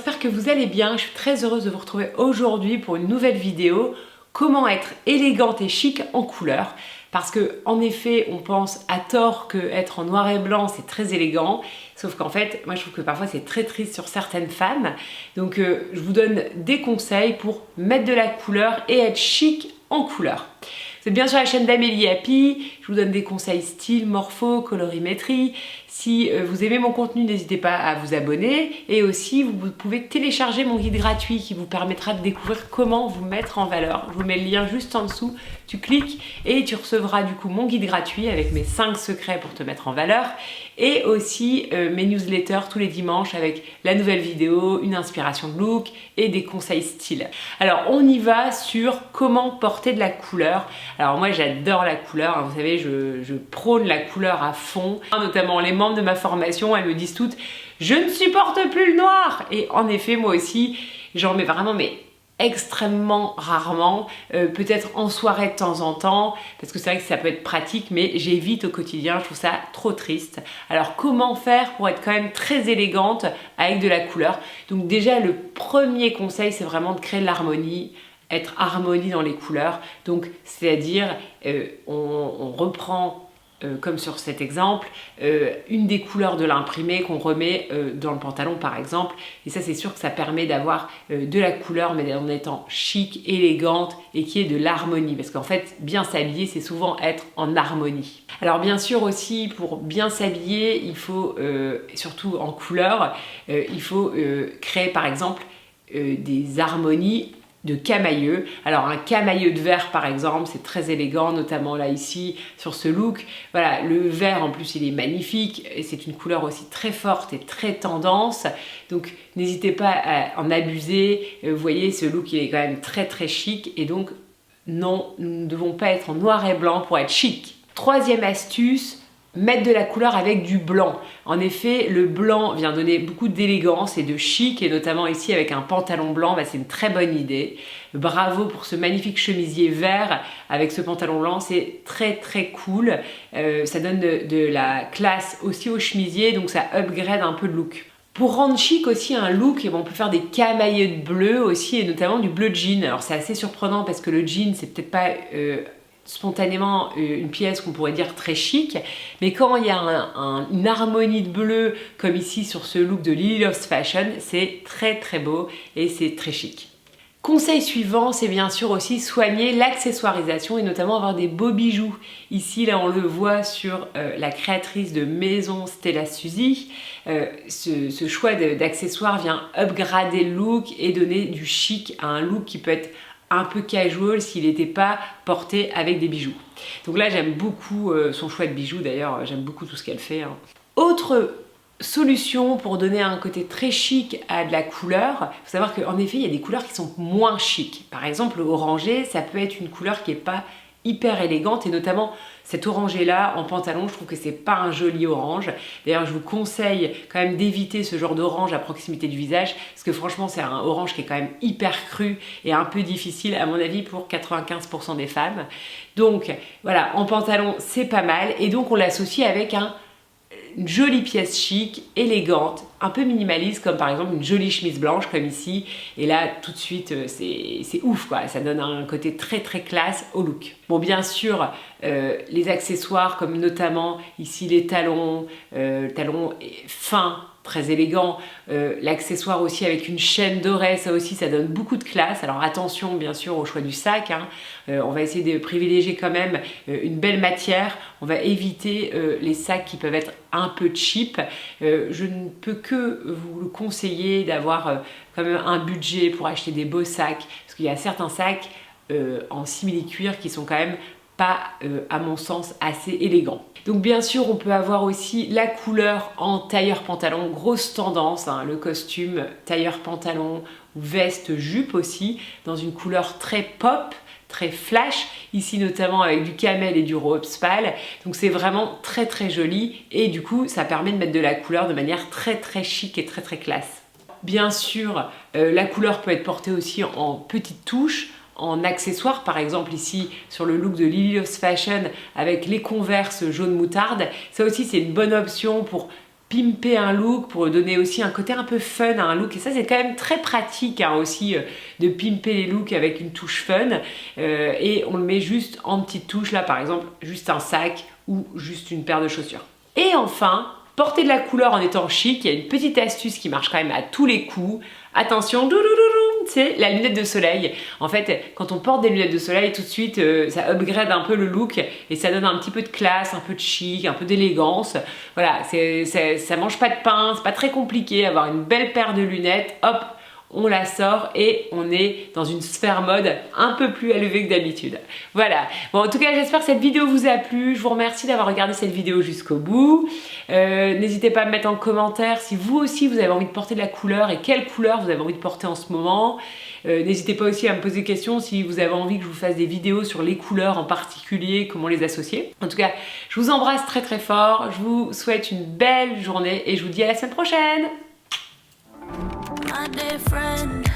j'espère que vous allez bien. Je suis très heureuse de vous retrouver aujourd'hui pour une nouvelle vidéo. Comment être élégante et chic en couleur. Parce que en effet, on pense à tort que être en noir et blanc, c'est très élégant. Sauf qu'en fait, moi je trouve que parfois c'est très triste sur certaines femmes. Donc je vous donne des conseils pour mettre de la couleur et être chic en couleur. Vous êtes bien sur la chaîne d'Amélie Happy, je vous donne des conseils style, morpho, colorimétrie. Si vous aimez mon contenu, n'hésitez pas à vous abonner. Et aussi, vous pouvez télécharger mon guide gratuit qui vous permettra de découvrir comment vous mettre en valeur. Je vous mets le lien juste en dessous, tu cliques et tu recevras du coup mon guide gratuit avec mes 5 secrets pour te mettre en valeur. Et aussi mes newsletters tous les dimanches avec la nouvelle vidéo, une inspiration de look et des conseils style. Alors on y va sur comment porter de la couleur. Alors moi j'adore la couleur, hein, vous savez je prône la couleur à fond, notamment les membres de ma formation, elles me disent toutes je ne supporte plus le noir. Et en effet moi aussi j'en mets vraiment extrêmement rarement, peut-être en soirée de temps en temps, parce que c'est vrai que ça peut être pratique, mais j'évite au quotidien, je trouve ça trop triste. Alors comment faire pour être quand même très élégante avec de la couleur? Donc déjà le premier conseil c'est vraiment de créer de l'harmonie, être harmonie dans les couleurs, donc c'est-à-dire on reprend comme sur cet exemple, une des couleurs de l'imprimé qu'on remet dans le pantalon par exemple, et ça c'est sûr que ça permet d'avoir de la couleur mais en étant chic, élégante et qui est de l'harmonie, parce qu'en fait bien s'habiller c'est souvent être en harmonie. Alors bien sûr aussi pour bien s'habiller il faut, surtout en couleur, il faut créer par exemple des harmonies de camailleux. Alors un camailleux de vert par exemple, c'est très élégant, notamment là ici sur ce look. Voilà, le vert en plus il est magnifique et c'est une couleur aussi très forte et très tendance. Donc n'hésitez pas à en abuser. Vous voyez ce look il est quand même très très chic et donc non, nous ne devons pas être en noir et blanc pour être chic. Troisième astuce, mettre de la couleur avec du blanc. En effet, le blanc vient donner beaucoup d'élégance et de chic, et notamment ici avec un pantalon blanc, c'est une très bonne idée. Bravo pour ce magnifique chemisier vert avec ce pantalon blanc, c'est très très cool. Ça donne de la classe aussi au chemisier, donc ça upgrade un peu le look. Pour rendre chic aussi un look, on peut faire des camailleux de bleu aussi, et notamment du bleu jean. Alors c'est assez surprenant parce que le jean, c'est peut-être pas spontanément une pièce qu'on pourrait dire très chic, mais quand il y a une harmonie de bleu comme ici sur ce look de Lily Loves Fashion, c'est très très beau et c'est très chic. Conseil suivant, c'est bien sûr aussi soigner l'accessoirisation et notamment avoir des beaux bijoux. Ici, là, on le voit sur la créatrice de Maison Stella Suzy. Ce choix d'accessoires vient upgrader le look et donner du chic à un look qui peut être un peu casual s'il n'était pas porté avec des bijoux. Donc là j'aime beaucoup son choix de bijoux, d'ailleurs j'aime beaucoup tout ce qu'elle fait. Autre solution pour donner un côté très chic à de la couleur, il faut savoir qu'en effet il y a des couleurs qui sont moins chic. Par exemple le orangé, ça peut être une couleur qui n'est pas hyper élégante, et notamment cet orangé là en pantalon, je trouve que c'est pas un joli orange. D'ailleurs je vous conseille quand même d'éviter ce genre d'orange à proximité du visage, parce que franchement c'est un orange qui est quand même hyper cru et un peu difficile à mon avis pour 95% des femmes. Donc voilà, en pantalon c'est pas mal, et donc on l'associe avec une jolie pièce chic, élégante, un peu minimaliste, comme par exemple une jolie chemise blanche comme ici, et là tout de suite c'est ouf quoi, ça donne un côté très très classe au look. Bon bien sûr les accessoires comme notamment ici les talons, talons fins, très élégant, l'accessoire aussi avec une chaîne dorée, ça aussi ça donne beaucoup de classe. Alors attention bien sûr au choix du sac, on va essayer de privilégier quand même une belle matière, on va éviter les sacs qui peuvent être un peu cheap. Je ne peux que vous le conseiller d'avoir quand même un budget pour acheter des beaux sacs, parce qu'il y a certains sacs en simili-cuir qui sont quand même pas, à mon sens, assez élégant. Donc bien sûr on peut avoir aussi la couleur en tailleur pantalon, grosse tendance, le costume tailleur pantalon, veste, jupe aussi, dans une couleur très pop, très flash, ici notamment avec du camel et du rose pâle, donc c'est vraiment très très joli, et du coup ça permet de mettre de la couleur de manière très très chic et très très classe. Bien sûr la couleur peut être portée aussi en petites touches, en accessoires, par exemple ici sur le look de Lily Loves Fashion avec les Converse jaune moutarde. Ça aussi c'est une bonne option pour pimper un look, pour donner aussi un côté un peu fun à un look. Et ça, c'est quand même très pratique hein, aussi de pimper les looks avec une touche fun. Et on le met juste en petite touche, là par exemple, juste un sac ou juste une paire de chaussures. Et enfin, porter de la couleur en étant chic, il y a une petite astuce qui marche quand même à tous les coups. Attention, c'est la lunette de soleil. En fait, quand on porte des lunettes de soleil, tout de suite, ça upgrade un peu le look et ça donne un petit peu de classe, un peu de chic, un peu d'élégance. Voilà, ça mange pas de pain, c'est pas très compliqué. Avoir une belle paire de lunettes, hop, on la sort et on est dans une sphère mode un peu plus élevée que d'habitude. Voilà. Bon, en tout cas, j'espère que cette vidéo vous a plu. Je vous remercie d'avoir regardé cette vidéo jusqu'au bout. N'hésitez pas à me mettre en commentaire si vous aussi vous avez envie de porter de la couleur et quelle couleur vous avez envie de porter en ce moment. N'hésitez pas aussi à me poser des questions si vous avez envie que je vous fasse des vidéos sur les couleurs en particulier, comment les associer. En tout cas, je vous embrasse très très fort. Je vous souhaite une belle journée et je vous dis à la semaine prochaine. My dear friend